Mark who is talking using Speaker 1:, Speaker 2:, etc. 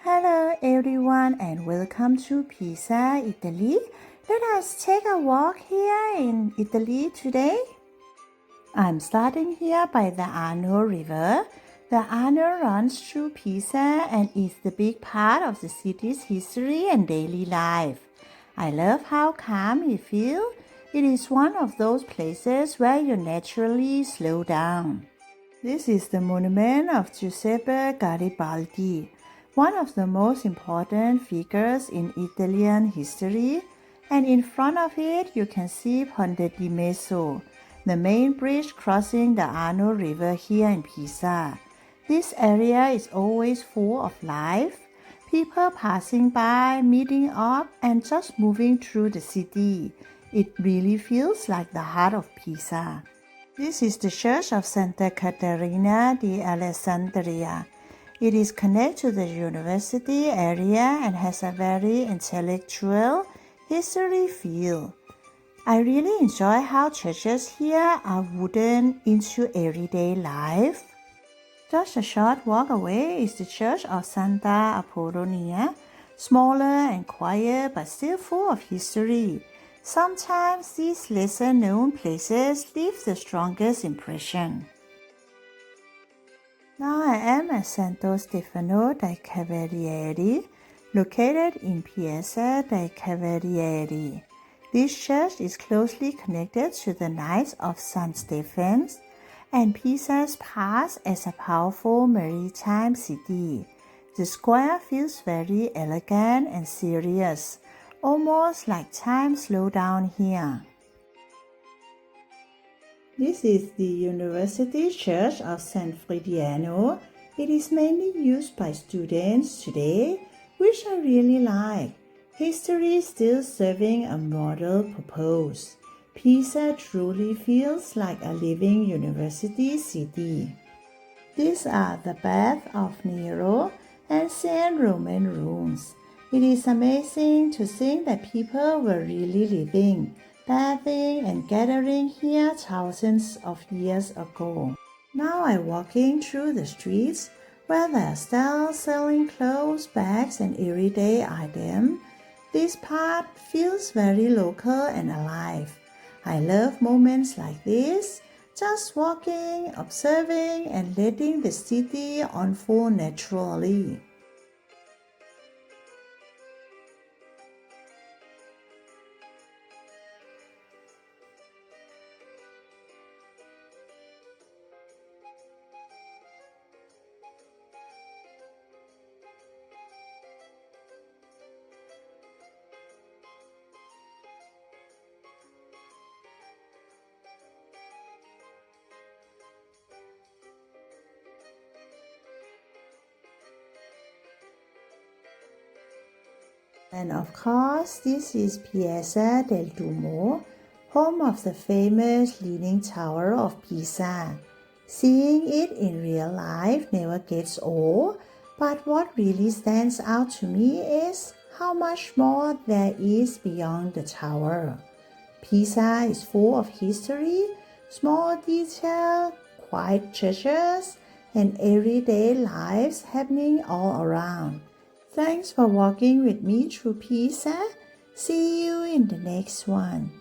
Speaker 1: Hello everyone and welcome to Pisa, Italy. Let us take a walk here in Italy today. I'm starting here by the Arno River. The Arno runs through Pisa and is the big part of the city's history and daily life. I love how calm it feels. It is one of those places where you naturally slow down. This is the Monument of Giuseppe Garibaldi, one of the most important figures in Italian history, and in front of it you can see Ponte di Mezzo, the main bridge crossing the Arno River here in Pisa. This area is always full of life, people passing by, meeting up, and just moving through the city. It really feels like the heart of Pisa. This is the church of Santa Caterina di Alessandria. It is connected to the university area and has a very intellectual history feel. I really enjoy how churches here are woven into everyday life. Just a short walk away is the church of Sant'Apollonia, smaller and quiet but still full of history. Sometimes these lesser-known places leave the strongest impression. Now I am at Santo Stefano dei Cavalieri, located in Piazza del Cavalieri. This church is closely connected to the Knights of Santo Stefano and Pisa's past as a powerful maritime city. The square feels very elegant and serious, almost like time slowed down here. This is the University Church of San Frediano. It is mainly used by students today, which I really like. History still serving a moral purpose. Pisa truly feels like a living university city. These are the Baths of Nero, ancient Roman ruins. It is amazing to think that people were really living, bathing and gathering here thousands of years ago. Now I'm walking through the streets where there are stalls selling clothes, bags and everyday items. This part feels very local and alive. I love moments like this, just walking, observing and letting the city unfold naturally. And of course, this is Piazza del Duomo, home of the famous Leaning Tower of Pisa. Seeing it in real life never gets old, but what really stands out to me is how much more there is beyond the tower. Pisa is full of history, small details, quiet churches, and everyday lives happening all around. Thanks for walking with me through Pisa. See you in the next one.